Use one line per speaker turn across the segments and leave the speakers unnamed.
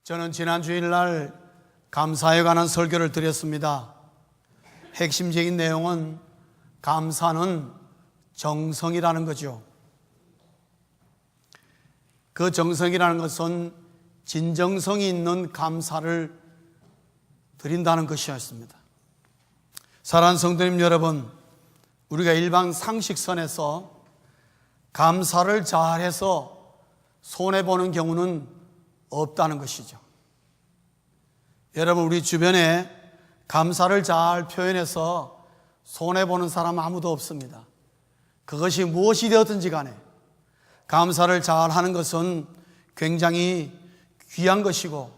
저는 지난 주일날 감사에 관한 설교를 드렸습니다. 핵심적인 내용은 감사는 정성이라는 거죠. 그 정성이라는 것은 진정성이 있는 감사를 드린다는 것이었습니다. 사랑하는 성도님 여러분, 우리가 일반 상식선에서 감사를 잘해서 손해보는 경우는 없다는 것이죠. 여러분, 우리 주변에 감사를 잘 표현해서 손해보는 사람 아무도 없습니다. 그것이 무엇이 되었든지 간에 감사를 잘 하는 것은 굉장히 귀한 것이고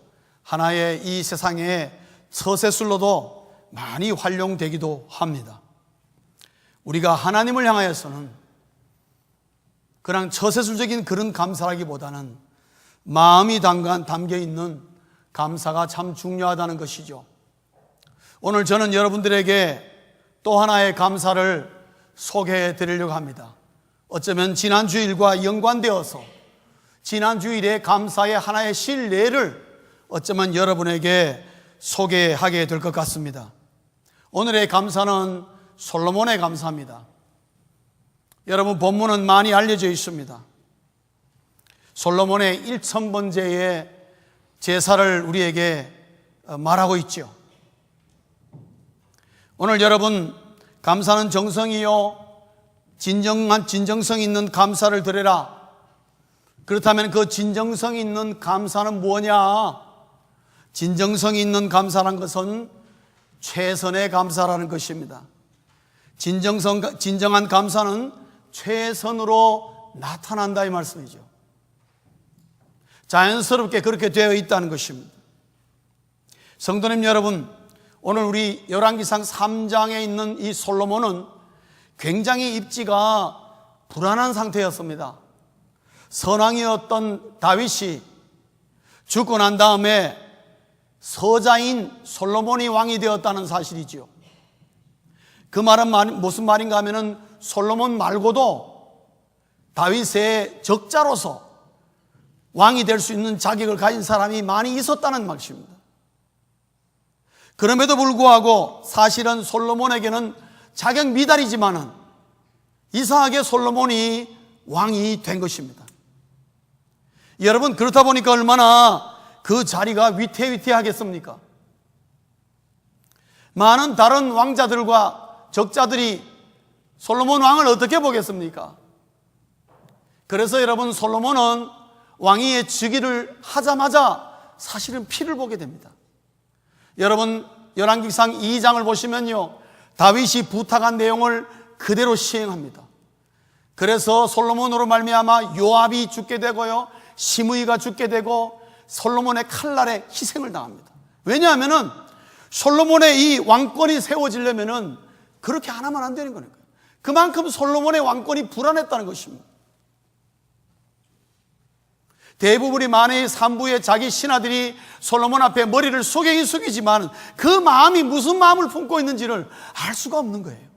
하나의 이 세상의 처세술로도 많이 활용되기도 합니다. 우리가 하나님을 향하여서는 그냥 처세술적인 그런 감사라기보다는 마음이 담겨 있는 감사가 참 중요하다는 것이죠. 오늘 저는 여러분들에게 또 하나의 감사를 소개해 드리려고 합니다. 어쩌면 지난 주일과 연관되어서 지난 주일의 감사의 하나의 실례를 어쩌면 여러분에게 소개하게 될 것 같습니다. 오늘의 감사는 솔로몬의 감사입니다. 여러분, 본문은 많이 알려져 있습니다. 솔로몬의 1000번째의 제사를 우리에게 말하고 있죠. 오늘 여러분, 감사는 정성이요 진정성 있는 감사를 드려라. 그렇다면 그 진정성 있는 감사는 뭐냐? 진정성 있는 감사란 것은 최선의 감사라는 것입니다. 진정한 감사는 최선으로 나타난다 이 말씀이죠. 자연스럽게 그렇게 되어 있다는 것입니다. 성도님 여러분, 오늘 우리 열왕기상 3장에 있는 이 솔로몬은 굉장히 입지가 불안한 상태였습니다. 선왕이었던 다윗이 죽고 난 다음에 서자인 솔로몬이 왕이 되었다는 사실이지요. 그 말은 무슨 말인가 하면은 솔로몬 말고도 다윗의 적자로서 왕이 될 수 있는 자격을 가진 사람이 많이 있었다는 말씀입니다. 그럼에도 불구하고 사실은 솔로몬에게는 자격 미달이지만은 이상하게 솔로몬이 왕이 된 것입니다. 여러분, 그렇다 보니까 얼마나 그 자리가 위태위태하겠습니까? 많은 다른 왕자들과 적자들이 솔로몬 왕을 어떻게 보겠습니까? 그래서 여러분, 솔로몬은 왕위의 즉위를 하자마자 사실은 피를 보게 됩니다. 여러분, 열왕기상 2장을 보시면요, 다윗이 부탁한 내용을 그대로 시행합니다. 그래서 솔로몬으로 말미암아 요압이 죽게 되고요, 시므이가 죽게 되고 솔로몬의 칼날에 희생을 당합니다. 왜냐하면은 솔로몬의 이 왕권이 세워지려면은 그렇게 안 하면 안 되는 거니까요. 그만큼 솔로몬의 왕권이 불안했다는 것입니다. 대부분이 만의 산부의 자기 신하들이 솔로몬 앞에 머리를 숙이긴 숙이지만 그 마음이 무슨 마음을 품고 있는지를 알 수가 없는 거예요.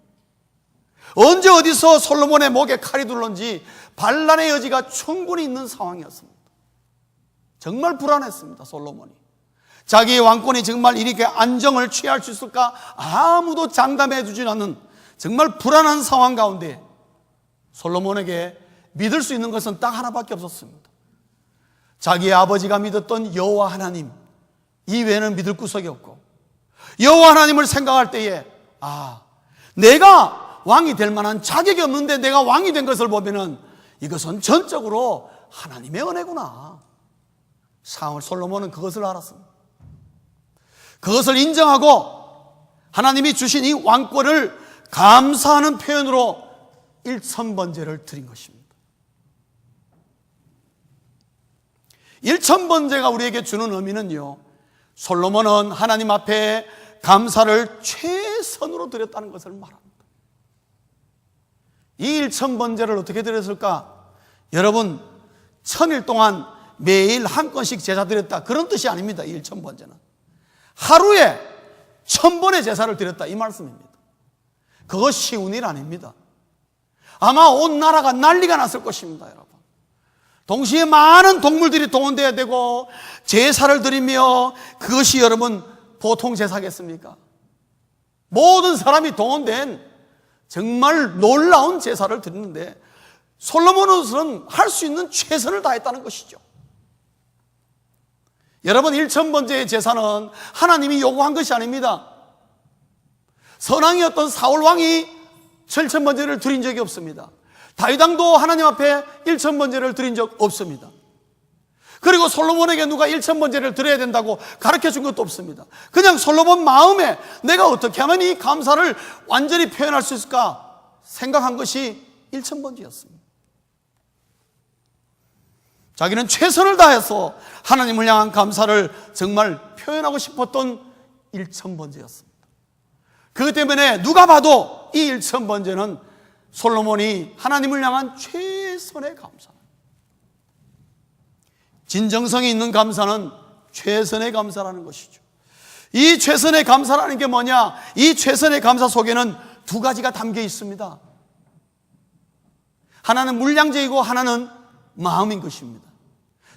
언제 어디서 솔로몬의 목에 칼이 둘런지 반란의 여지가 충분히 있는 상황이었습니다. 정말 불안했습니다. 솔로몬이 자기의 왕권이 정말 이렇게 안정을 취할 수 있을까 아무도 장담해 주지 않는 정말 불안한 상황 가운데 솔로몬에게 믿을 수 있는 것은 딱 하나밖에 없었습니다. 자기의 아버지가 믿었던 여호와 하나님 이외에는 믿을 구석이 없고, 여호와 하나님을 생각할 때에 내가 왕이 될 만한 자격이 없는데 내가 왕이 된 것을 보면은 이것은 전적으로 하나님의 은혜구나. 솔로몬은 그것을 알았습니다. 그것을 인정하고 하나님이 주신 이 왕권을 감사하는 표현으로 1000번제를 드린 것입니다. 1000번제가 우리에게 주는 의미는요, 솔로몬은 하나님 앞에 감사를 최선으로 드렸다는 것을 말합니다. 이 1000번제를 어떻게 드렸을까? 여러분, 1000일 동안 매일 한 건씩 제사 드렸다, 그런 뜻이 아닙니다. 이 1000번제는 하루에 1000번의 제사를 드렸다, 이 말씀입니다. 그것 쉬운 일 아닙니다. 아마 온 나라가 난리가 났을 것입니다. 여러분, 동시에 많은 동물들이 동원되어야 되고 제사를 드리며, 그것이 여러분 보통 제사겠습니까? 모든 사람이 동원된 정말 놀라운 제사를 드리는데 솔로몬은 할 수 있는 최선을 다했다는 것이죠. 여러분, 1000번째의 제사는 하나님이 요구한 것이 아닙니다. 선왕이었던 사울 왕이 7000번째를 드린 적이 없습니다. 다윗 왕도 하나님 앞에 1000번째를 드린 적 없습니다. 그리고 솔로몬에게 누가 1000번째를 드려야 된다고 가르쳐 준 것도 없습니다. 그냥 솔로몬 마음에 내가 어떻게 하면 이 감사를 완전히 표현할 수 있을까 생각한 것이 1000번째였습니다. 자기는 최선을 다해서 하나님을 향한 감사를 정말 표현하고 싶었던 1000번째였습니다. 그것 때문에 누가 봐도 이 1000번째는 솔로몬이 하나님을 향한 최선의 감사, 진정성이 있는 감사는 최선의 감사라는 것이죠. 이 최선의 감사라는 게 뭐냐? 이 최선의 감사 속에는 두 가지가 담겨 있습니다. 하나는 물량적이고 하나는 마음인 것입니다.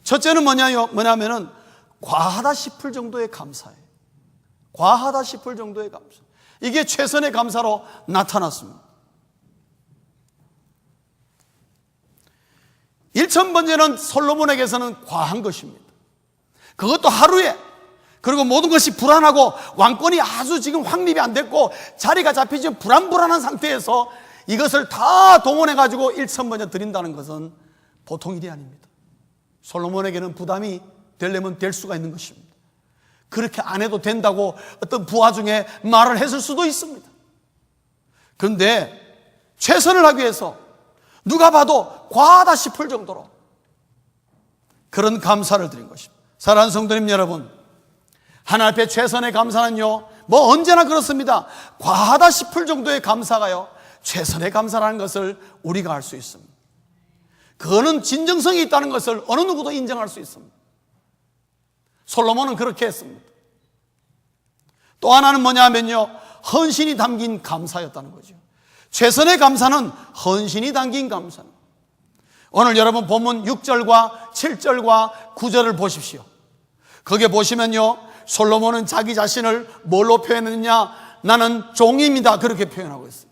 첫째는 뭐냐면은 과하다 싶을 정도의 감사예요. 과하다 싶을 정도의 감사. 이게 최선의 감사로 나타났습니다. 1000번째는 솔로몬에게서는 과한 것입니다. 그것도 하루에, 그리고 모든 것이 불안하고 왕권이 아주 지금 확립이 안 됐고 자리가 잡히지 불안한 상태에서 이것을 다 동원해가지고 1000번째 드린다는 것은 보통 일이 아닙니다. 솔로몬에게는 부담이 되려면 될 수가 있는 것입니다. 그렇게 안 해도 된다고 어떤 부하 중에 말을 했을 수도 있습니다. 그런데 최선을 하기 위해서 누가 봐도 과하다 싶을 정도로 그런 감사를 드린 것입니다. 사랑하는 성도님 여러분, 하나님 앞에 최선의 감사는요, 뭐 언제나 그렇습니다. 과하다 싶을 정도의 감사가요, 최선의 감사라는 것을 우리가 알 수 있습니다. 그거는 진정성이 있다는 것을 어느 누구도 인정할 수 있습니다. 솔로몬은 그렇게 했습니다. 또 하나는 뭐냐면요, 헌신이 담긴 감사였다는 거죠. 최선의 감사는 헌신이 담긴 감사입니다. 오늘 여러분 본문 6절과 7절과 9절을 보십시오. 거기에 보시면요, 솔로몬은 자기 자신을 뭘로 표현했느냐? 나는 종입니다, 그렇게 표현하고 있습니다.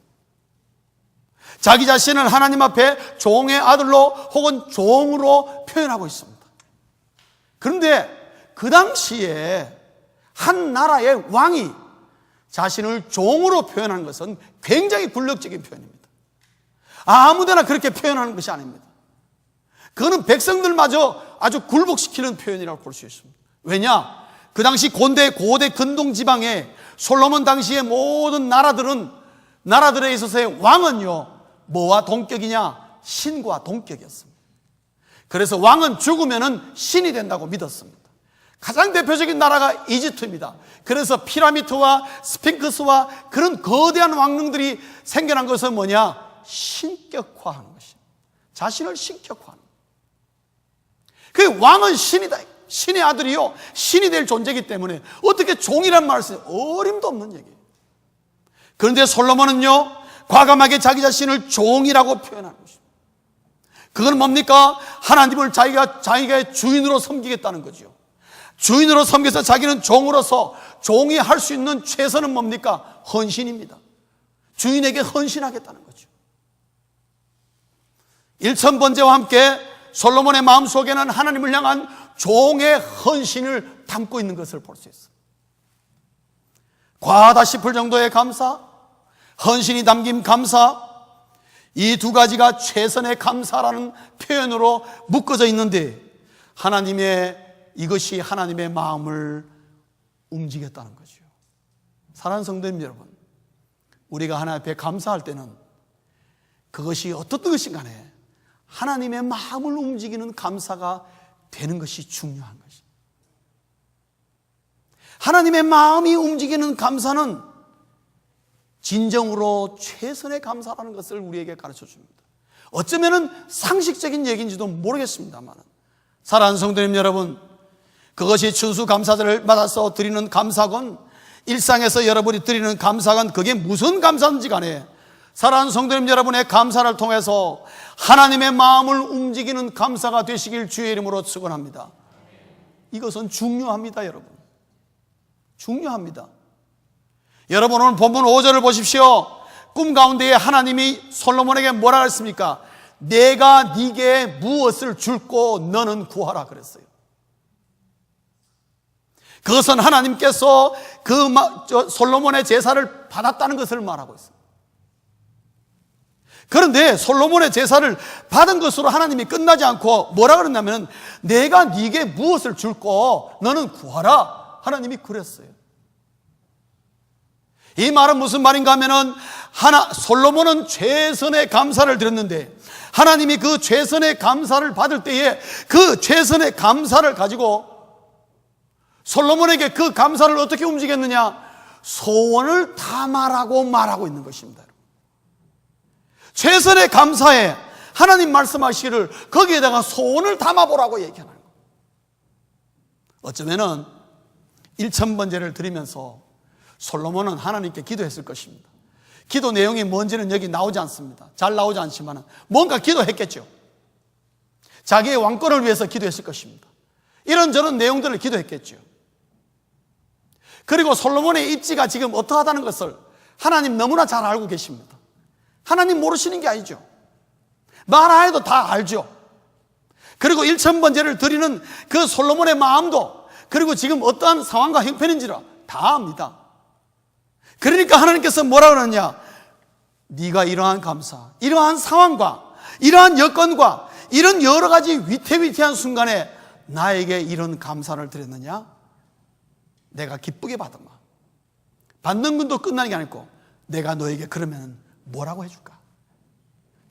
자기 자신을 하나님 앞에 종의 아들로 혹은 종으로 표현하고 있습니다. 그런데 그 당시에 한 나라의 왕이 자신을 종으로 표현하는 것은 굉장히 굴욕적인 표현입니다. 아무데나 그렇게 표현하는 것이 아닙니다. 그거는 백성들마저 아주 굴복시키는 표현이라고 볼 수 있습니다. 왜냐? 그 당시 고대 근동 지방에 솔로몬 당시의 모든 나라들에 있어서의 왕은요, 뭐와 동격이냐? 신과 동격이었습니다. 그래서 왕은 죽으면은 신이 된다고 믿었습니다. 가장 대표적인 나라가 이집트입니다. 그래서 피라미드와 스핑크스와 그런 거대한 왕릉들이 생겨난 것은 뭐냐? 신격화하는 것입니다. 자신을 신격화하는. 그 왕은 신이다. 신의 아들이요, 신이 될 존재이기 때문에 어떻게 종이란 말을 써요? 어림도 없는 얘기예요. 그런데 솔로몬은요, 과감하게 자기 자신을 종이라고 표현하는 것입니다. 그건 뭡니까? 하나님을 자기가 주인으로 섬기겠다는 거죠. 주인으로 섬겨서 자기는 종으로서 종이 할 수 있는 최선은 뭡니까? 헌신입니다. 주인에게 헌신하겠다는 거죠. 1000번째와 함께 솔로몬의 마음속에는 하나님을 향한 종의 헌신을 담고 있는 것을 볼 수 있어요. 과하다 싶을 정도의 감사, 헌신이 담긴 감사, 이 두 가지가 최선의 감사라는 표현으로 묶어져 있는데 이것이 하나님의 마음을 움직였다는 거죠. 사랑하는 성도님 여러분, 우리가 하나님 앞에 감사할 때는 그것이 어떤 것인 간에 하나님의 마음을 움직이는 감사가 되는 것이 중요한 것입니다. 하나님의 마음이 움직이는 감사는 진정으로 최선의 감사라는 것을 우리에게 가르쳐 줍니다. 어쩌면 상식적인 얘기인지도 모르겠습니다만, 사랑하는 성도님 여러분, 그것이 추수감사절을 받아서 드리는 감사건 일상에서 여러분이 드리는 감사건 그게 무슨 감사인지 간에 사랑하는 성도님 여러분의 감사를 통해서 하나님의 마음을 움직이는 감사가 되시길 주의 이름으로 축원합니다. 이것은 중요합니다, 여러분. 중요합니다. 여러분, 오늘 본문 5절을 보십시오. 꿈 가운데에 하나님이 솔로몬에게 뭐라 했습니까? 내가 네게 무엇을 줄고 너는 구하라 그랬어요. 그것은 하나님께서 솔로몬의 제사를 받았다는 것을 말하고 있습니다. 그런데 솔로몬의 제사를 받은 것으로 하나님이 끝나지 않고 뭐라 그랬냐면 내가 네게 무엇을 줄고 너는 구하라, 하나님이 그랬어요. 이 말은 무슨 말인가 하면은 솔로몬은 최선의 감사를 드렸는데 하나님이 그 최선의 감사를 받을 때에 그 최선의 감사를 가지고 솔로몬에게 그 감사를 어떻게 움직였느냐? 소원을 담아라고 말하고 있는 것입니다. 최선의 감사에 하나님 말씀하시기를 거기에다가 소원을 담아보라고 얘기하는 거예요. 어쩌면은 1000번제를 드리면서 솔로몬은 하나님께 기도했을 것입니다. 기도 내용이 뭔지는 여기 나오지 않습니다. 잘 나오지 않지만 뭔가 기도했겠죠. 자기의 왕권을 위해서 기도했을 것입니다. 이런저런 내용들을 기도했겠죠. 그리고 솔로몬의 입지가 지금 어떠하다는 것을 하나님 너무나 잘 알고 계십니다. 하나님 모르시는 게 아니죠. 말 안 해도 다 알죠. 그리고 1000번제를 드리는 그 솔로몬의 마음도, 그리고 지금 어떠한 상황과 형편인지를 다 압니다. 그러니까 하나님께서 뭐라 그러느냐? 네가 이러한 감사, 이러한 상황과 이러한 여건과 이런 여러 가지 위태위태한 순간에 나에게 이런 감사를 드렸느냐? 내가 기쁘게 받아마. 받는 것도 끝나는 게 아니고 내가 너에게 그러면 뭐라고 해줄까?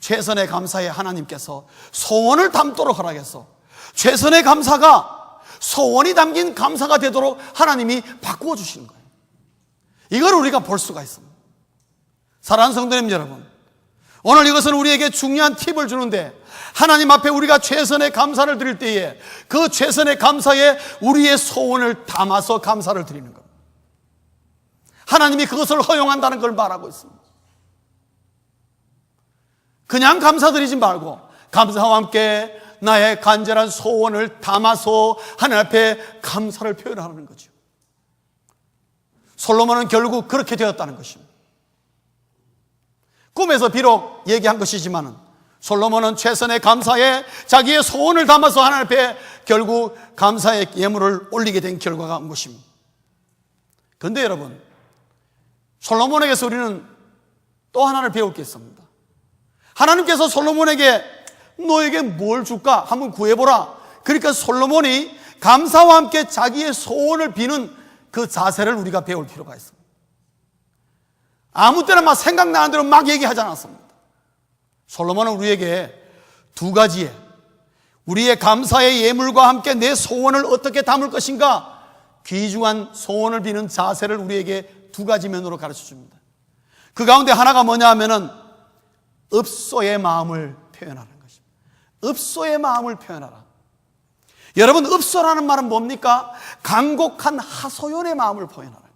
최선의 감사에 하나님께서 소원을 담도록 허락해서 최선의 감사가 소원이 담긴 감사가 되도록 하나님이 바꾸어 주시는 거예요. 이걸 우리가 볼 수가 있습니다. 사랑하는 성도님 여러분, 오늘 이것은 우리에게 중요한 팁을 주는데, 하나님 앞에 우리가 최선의 감사를 드릴 때에 그 최선의 감사에 우리의 소원을 담아서 감사를 드리는 겁니다. 하나님이 그것을 허용한다는 걸 말하고 있습니다. 그냥 감사드리지 말고 감사와 함께 나의 간절한 소원을 담아서 하나님 앞에 감사를 표현하는 거죠. 솔로몬은 결국 그렇게 되었다는 것입니다. 꿈에서 비록 얘기한 것이지만 솔로몬은 최선의 감사에 자기의 소원을 담아서 하나님 앞에 결국 감사의 예물을 올리게 된 결과가 온 것입니다. 그런데 여러분, 솔로몬에게서 우리는 또 하나를 배울 게 있습니다. 하나님께서 솔로몬에게 너에게 뭘 줄까? 한번 구해보라. 그러니까 솔로몬이 감사와 함께 자기의 소원을 비는 그 자세를 우리가 배울 필요가 있습니다. 아무 때나 막 생각나는 대로 막 얘기하지 않았습니다. 솔로몬은 우리에게 두 가지의 우리의 감사의 예물과 함께 내 소원을 어떻게 담을 것인가, 귀중한 소원을 비는 자세를 우리에게 두 가지 면으로 가르쳐 줍니다. 그 가운데 하나가 뭐냐 하면은 읍소의 마음을 표현하는 것입니다. 읍소의 마음을 표현하라. 여러분, 읍소라는 말은 뭡니까? 간곡한 하소연의 마음을 표현하는 거예요.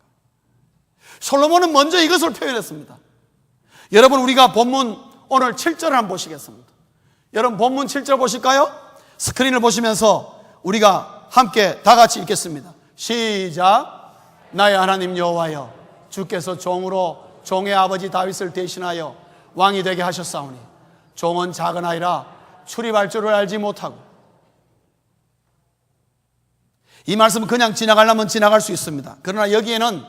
솔로몬은 먼저 이것을 표현했습니다. 여러분, 우리가 본문 오늘 7절을 한번 보시겠습니다. 여러분, 본문 7절 보실까요? 스크린을 보시면서 우리가 함께 다 같이 읽겠습니다. 시작. 나의 하나님 여호와여, 주께서 종으로 종의 아버지 다윗을 대신하여 왕이 되게 하셨사오니 종은 작은 아이라 출입할 줄을 알지 못하고. 이 말씀은 그냥 지나가려면 지나갈 수 있습니다. 그러나 여기에는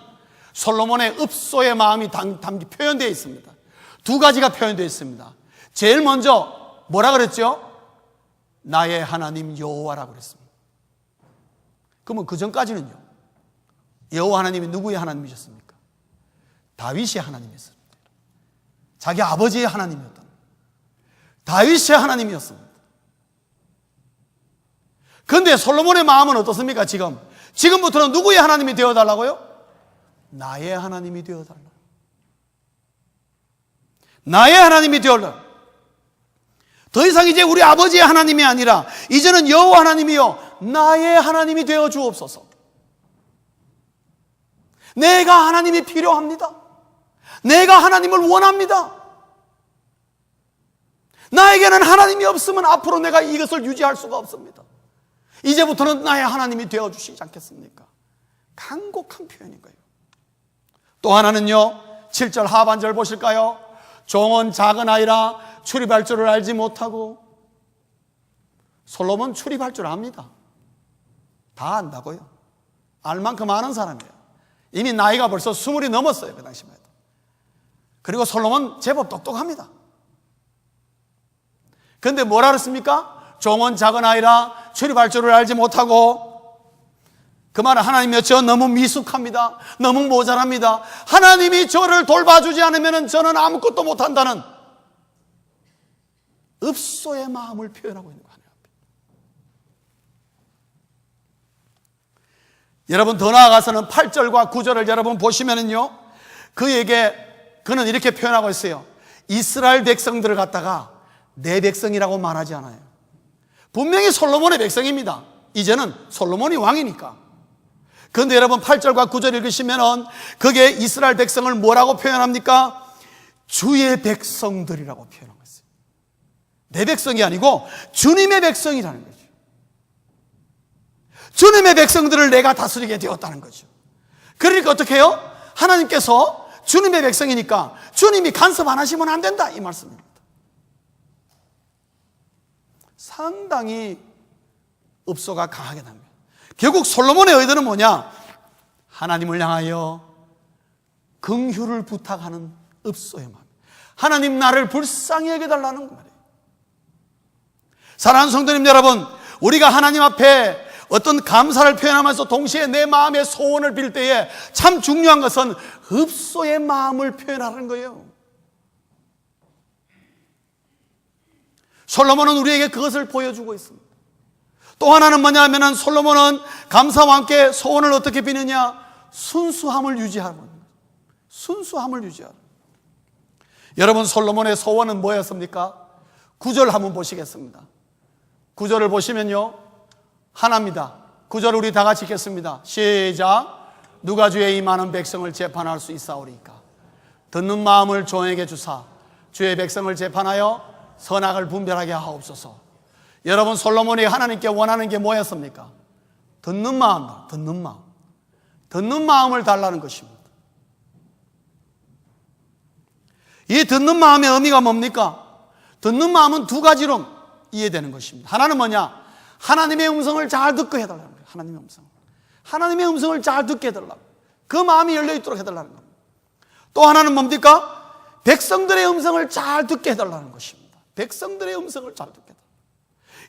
솔로몬의 읍소의 마음이 표현되어 있습니다. 두 가지가 표현되어 있습니다. 제일 먼저 뭐라 그랬죠? 나의 하나님 여호와라고 그랬습니다. 그러면 그 전까지는요, 여호와 하나님이 누구의 하나님이셨습니까? 다윗의 하나님이었습니다. 자기 아버지의 하나님이었던, 다윗의 하나님이었습니다. 그런데 솔로몬의 마음은 어떻습니까? 지금부터는 누구의 하나님이 되어달라고요? 나의 하나님이 되어달라. 나의 하나님이 되어달라. 더 이상 이제 우리 아버지의 하나님이 아니라 이제는 여호와 하나님이요 나의 하나님이 되어 주옵소서. 내가 하나님이 필요합니다. 내가 하나님을 원합니다. 나에게는 하나님이 없으면 앞으로 내가 이것을 유지할 수가 없습니다. 이제부터는 나의 하나님이 되어주시지 않겠습니까? 간곡한 표현인 거예요. 또 하나는요, 7절 하반절 보실까요? 종은 작은 아이라 출입할 줄을 알지 못하고. 솔로몬 출입할 줄 압니다. 다 안다고요. 알 만큼 아는 사람이에요. 이미 나이가 벌써 20이 넘었어요, 그 당시만 해도. 그리고 솔로몬 제법 똑똑합니다. 그런데 뭐라 그랬습니까? 종은 작은 아이라 출입할 줄을 알지 못하고. 그 말은 하나님이요, 저 너무 미숙합니다. 너무 모자랍니다. 하나님이 저를 돌봐주지 않으면 저는 아무것도 못한다는 읍소의 마음을 표현하고 있는 거예요. 여러분, 더 나아가서는 8절과 9절을 여러분 보시면은요, 그는 이렇게 표현하고 있어요. 이스라엘 백성들을 갖다가 내 백성이라고 말하지 않아요. 분명히 솔로몬의 백성입니다. 이제는 솔로몬이 왕이니까. 그런데 여러분 8절과 9절 읽으시면은 그게 이스라엘 백성을 뭐라고 표현합니까? 주의 백성들이라고 표현하고 있어요. 내 백성이 아니고 주님의 백성이라는 거죠. 주님의 백성들을 내가 다스리게 되었다는 거죠. 그러니까 어떻게 해요? 하나님께서 주님의 백성이니까 주님이 간섭 안 하시면 안 된다, 이 말씀입니다. 상당히 읍소가 강하게 납니다. 결국 솔로몬의 의도는 뭐냐? 하나님을 향하여 긍휼을 부탁하는 읍소의 마음. 하나님, 나를 불쌍히 여겨달라는 말이에요. 사랑하는 성도님 여러분, 우리가 하나님 앞에 어떤 감사를 표현하면서 동시에 내 마음의 소원을 빌 때에 참 중요한 것은 읍소의 마음을 표현하는 거예요. 솔로몬은 우리에게 그것을 보여주고 있습니다. 또 하나는 뭐냐면은 솔로몬은 감사와 함께 소원을 어떻게 비느냐? 순수함을 유지하는 거예요. 순수함을 유지하는. 여러분, 솔로몬의 소원은 뭐였습니까? 9절 한번 보시겠습니다. 9절을 보시면요, 하나입니다. 9절 우리 다 같이 읽겠습니다. 시작. 누가 주의 이 많은 백성을 재판할 수 있사오리까? 듣는 마음을 종에게 주사 주의 백성을 재판하여 선악을 분별하게 하옵소서. 여러분, 솔로몬이 하나님께 원하는 게 뭐였습니까? 듣는 마음, 듣는 마음. 듣는 마음을 달라는 것입니다. 이 듣는 마음의 의미가 뭡니까? 듣는 마음은 두 가지로 이해되는 것입니다. 하나는 뭐냐? 하나님의 음성을 잘 듣게 해달라는 거예요. 하나님의 음성. 하나님의 음성을 잘 듣게 해달라고. 그 마음이 열려있도록 해달라는 겁니다. 또 하나는 뭡니까? 백성들의 음성을 잘 듣게 해달라는 것입니다. 백성들의 음성을 잘 듣게 해달라.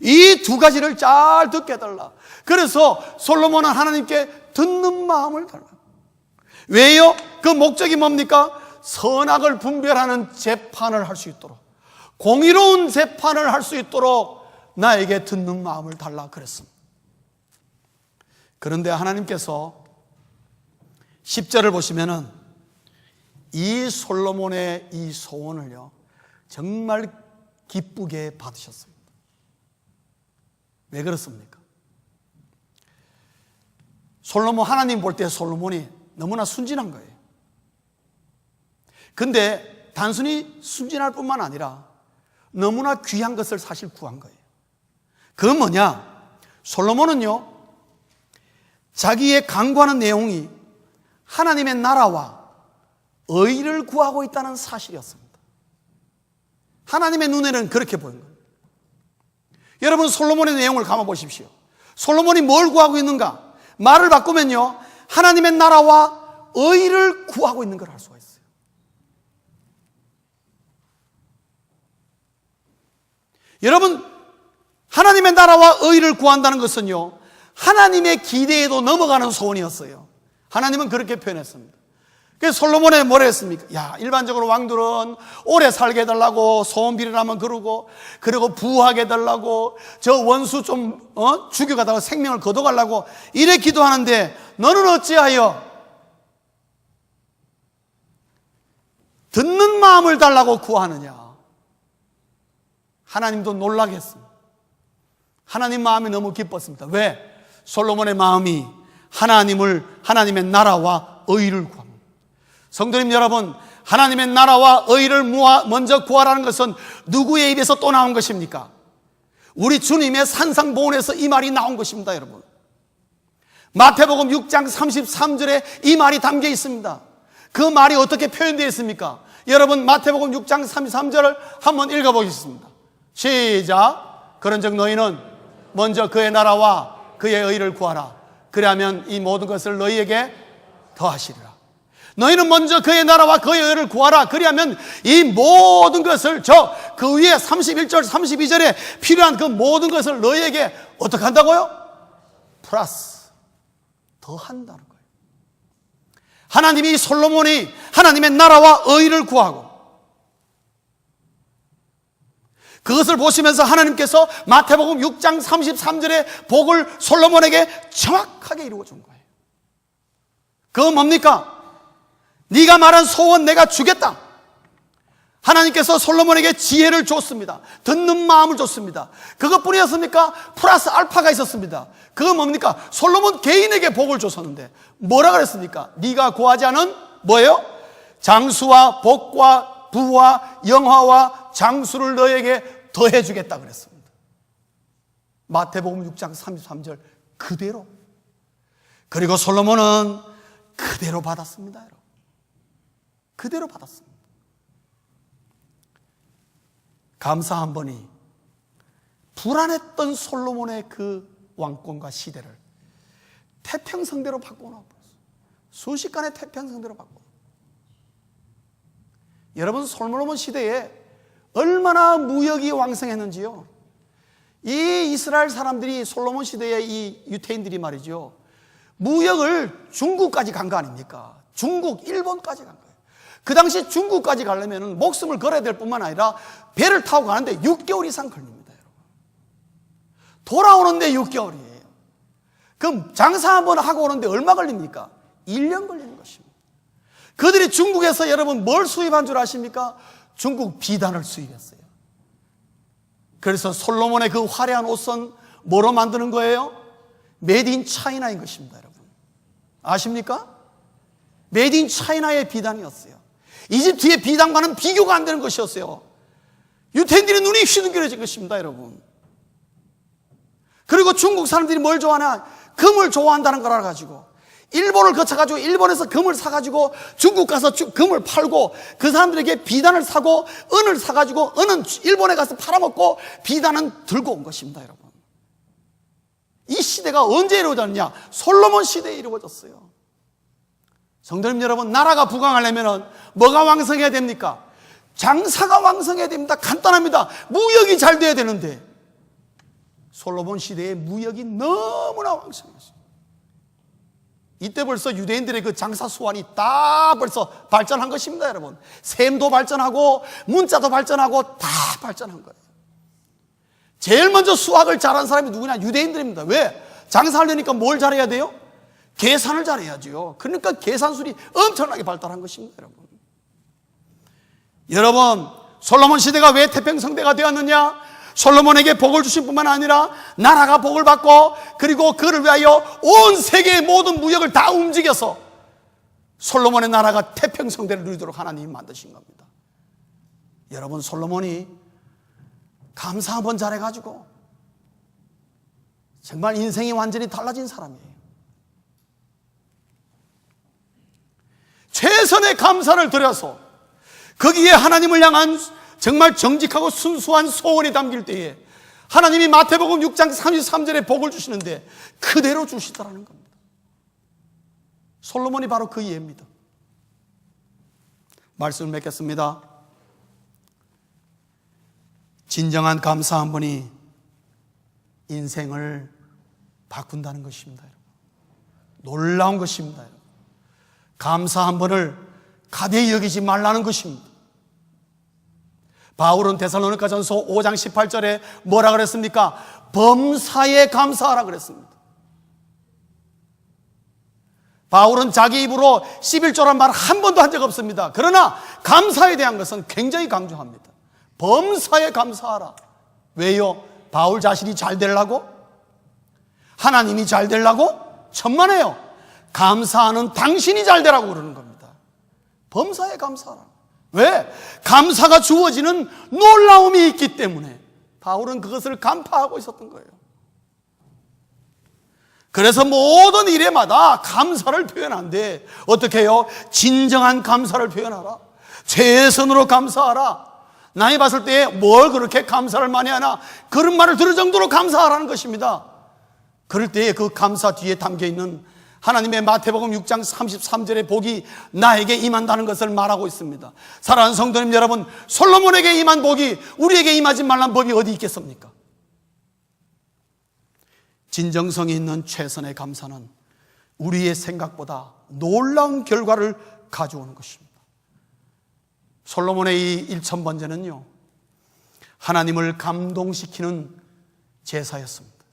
이 두 가지를 잘 듣게 해달라. 그래서 솔로몬은 하나님께 듣는 마음을 달라. 왜요? 그 목적이 뭡니까? 선악을 분별하는 재판을 할 수 있도록, 공의로운 재판을 할 수 있도록 나에게 듣는 마음을 달라 그랬습니다. 그런데 하나님께서 10절을 보시면은 이 솔로몬의 이 소원을요, 정말 기쁘게 받으셨습니다. 왜 그렇습니까? 솔로몬, 하나님 볼 때 솔로몬이 너무나 순진한 거예요. 근데 단순히 순진할 뿐만 아니라 너무나 귀한 것을 사실 구한 거예요. 그건 뭐냐? 솔로몬은요, 자기의 강구하는 내용이 하나님의 나라와 의를 구하고 있다는 사실이었습니다. 하나님의 눈에는 그렇게 보인 거예요. 여러분, 솔로몬의 내용을 감아 보십시오. 솔로몬이 뭘 구하고 있는가? 말을 바꾸면요, 하나님의 나라와 의를 구하고 있는 걸 알 수가 있어요. 여러분, 하나님의 나라와 의를 구한다는 것은요, 하나님의 기대에도 넘어가는 소원이었어요. 하나님은 그렇게 표현했습니다. 그래서 솔로몬이 뭐라 했습니까? 야, 일반적으로 왕들은 오래 살게 해달라고 소원 빌으라면 그러고, 그리고 부하게 해달라고, 저 원수 좀 죽여가다가 생명을 거둬가려고 이래 기도하는데, 너는 어찌하여 듣는 마음을 달라고 구하느냐? 하나님도 놀라게 했습니다. 하나님 마음이 너무 기뻤습니다. 왜? 솔로몬의 마음이 하나님의 나라와 의를 구합니다. 성도님 여러분, 하나님의 나라와 의를 먼저 구하라는 것은 누구의 입에서 또 나온 것입니까? 우리 주님의 산상보훈에서 이 말이 나온 것입니다, 여러분. 마태복음 6장 33절에 이 말이 담겨 있습니다. 그 말이 어떻게 표현되어 있습니까? 여러분, 마태복음 6장 33절을 한번 읽어보겠습니다. 시작. 그런즉 너희는 먼저 그의 나라와 그의 의를 구하라. 그리하면 이 모든 것을 너희에게 더하시리라. 너희는 먼저 그의 나라와 그의 의를 구하라. 그리하면 이 모든 것을 그 위에 31절 32절에 필요한 그 모든 것을 너희에게 어떻게 한다고요? 플러스 더 한다는 거예요. 하나님이 솔로몬이 하나님의 나라와 의를 구하고, 그것을 보시면서 하나님께서 마태복음 6장 33절의 복을 솔로몬에게 정확하게 이루어 준 거예요. 그건 뭡니까? 네가 말한 소원 내가 주겠다. 하나님께서 솔로몬에게 지혜를 줬습니다. 듣는 마음을 줬습니다. 그것뿐이었습니까? 플러스 알파가 있었습니다. 그건 뭡니까? 솔로몬 개인에게 복을 줬었는데 뭐라 그랬습니까? 네가 구하지 않은 뭐예요? 장수와 복과 부와 영화와 장수를 너에게 더해주겠다 그랬습니다. 마태복음 6장 33절 그대로. 그리고 솔로몬은 그대로 받았습니다, 여러분. 그대로 받았습니다. 감사 한 번이 불안했던 솔로몬의 그 왕권과 시대를 태평성대로 바꿔놓았어요. 순식간에 태평성대로 바꿔. 여러분, 솔로몬 시대에 얼마나 무역이 왕성했는지요. 이 이스라엘 사람들이 솔로몬 시대의 이 유태인들이 말이죠, 무역을 중국까지 간 거 아닙니까? 중국, 일본까지 간 거예요. 그 당시 중국까지 가려면 목숨을 걸어야 될 뿐만 아니라 배를 타고 가는데 6개월 이상 걸립니다, 여러분. 돌아오는데 6개월이에요. 그럼 장사 한번 하고 오는데 얼마 걸립니까? 1년 걸리는 것입니다. 그들이 중국에서 여러분 뭘 수입한 줄 아십니까? 중국 비단을 수입했어요. 그래서 솔로몬의 그 화려한 옷은 뭐로 만드는 거예요? 메이드 인 차이나인 것입니다, 여러분. 아십니까? 메이드 인 차이나의 비단이었어요. 이집트의 비단과는 비교가 안 되는 것이었어요. 유태인들의 눈이 휘둥그레진 것입니다, 여러분. 그리고 중국 사람들이 뭘 좋아하냐? 금을 좋아한다는 걸 알아가지고 일본을 거쳐가지고 일본에서 금을 사가지고 중국 가서 금을 팔고, 그 사람들에게 비단을 사고 은을 사가지고 은은 일본에 가서 팔아먹고 비단은 들고 온 것입니다, 여러분. 이 시대가 언제 이루어졌냐? 솔로몬 시대에 이루어졌어요. 성도님 여러분, 나라가 부강하려면 뭐가 왕성해야 됩니까? 장사가 왕성해야 됩니다. 간단합니다. 무역이 잘 돼야 되는데 솔로몬 시대의 무역이 너무나 왕성했어요. 이때 벌써 유대인들의 그 장사 수완이 다 벌써 발전한 것입니다, 여러분. 셈도 발전하고 문자도 발전하고 다 발전한 거예요. 제일 먼저 수학을 잘하는 사람이 누구냐? 유대인들입니다. 왜? 장사하려니까 뭘 잘해야 돼요? 계산을 잘해야죠. 그러니까 계산술이 엄청나게 발달한 것입니다, 여러분. 여러분, 솔로몬 시대가 왜 태평성대가 되었느냐? 솔로몬에게 복을 주신 뿐만 아니라 나라가 복을 받고, 그리고 그를 위하여 온 세계의 모든 무역을 다 움직여서 솔로몬의 나라가 태평성대를 누리도록 하나님이 만드신 겁니다. 여러분, 솔로몬이 감사 한번 잘해가지고 정말 인생이 완전히 달라진 사람이에요. 최선의 감사를 드려서 거기에 하나님을 향한 정말 정직하고 순수한 소원이 담길 때에 하나님이 마태복음 6장 33절에 복을 주시는데 그대로 주시더라는 겁니다. 솔로몬이 바로 그 예입니다. 말씀을 맺겠습니다. 진정한 감사 한 번이 인생을 바꾼다는 것입니다, 여러분. 놀라운 것입니다, 여러분. 감사 한 번을 가벼이 여기지 말라는 것입니다. 바울은 데살로니가전서 5장 18절에 뭐라 그랬습니까? 범사에 감사하라 그랬습니다. 바울은 자기 입으로 11조란 말 한 번도 한 적 없습니다. 그러나 감사에 대한 것은 굉장히 강조합니다. 범사에 감사하라. 왜요? 바울 자신이 잘 되려고? 하나님이 잘 되려고? 천만에요. 감사하는 당신이 잘 되라고 그러는 겁니다. 범사에 감사하라. 왜? 감사가 주어지는 놀라움이 있기 때문에 바울은 그것을 간파하고 있었던 거예요. 그래서 모든 일에마다 감사를 표현한대. 어떻게 해요? 진정한 감사를 표현하라. 최선으로 감사하라. 남이 봤을 때 뭘 그렇게 감사를 많이 하나, 그런 말을 들을 정도로 감사하라는 것입니다. 그럴 때에 그 감사 뒤에 담겨있는 하나님의 마태복음 6장 33절의 복이 나에게 임한다는 것을 말하고 있습니다. 사랑하는 성도님 여러분, 솔로몬에게 임한 복이 우리에게 임하지 말란 법이 어디 있겠습니까? 진정성이 있는 최선의 감사는 우리의 생각보다 놀라운 결과를 가져오는 것입니다. 솔로몬의 이 1000번제는요, 하나님을 감동시키는 제사였습니다.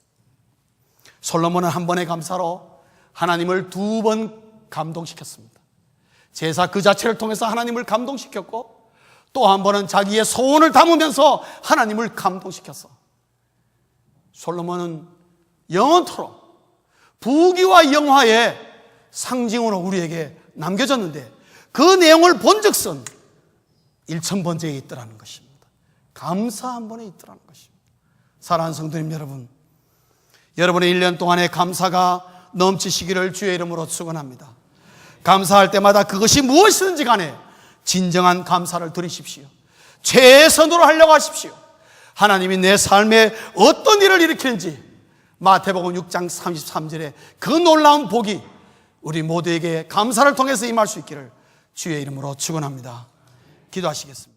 솔로몬은 한 번의 감사로 하나님을 2번 감동시켰습니다. 제사 그 자체를 통해서 하나님을 감동시켰고, 또 한 번은 자기의 소원을 담으면서 하나님을 감동시켰어. 솔로몬은 영원토록 부귀와 영화의 상징으로 우리에게 남겨졌는데, 그 내용을 본즉슨 1000번제에 있더라는 것입니다. 감사 한 번에 있더라는 것입니다. 사랑하는 성도님 여러분, 여러분의 1년 동안의 감사가 넘치시기를 주의 이름으로 축원합니다. 감사할 때마다 그것이 무엇이든지 간에 진정한 감사를 드리십시오. 최선으로 하려고 하십시오. 하나님이 내 삶에 어떤 일을 일으키는지 마태복음 6장 33절에 그 놀라운 복이 우리 모두에게 감사를 통해서 임할 수 있기를 주의 이름으로 축원합니다. 기도하시겠습니다.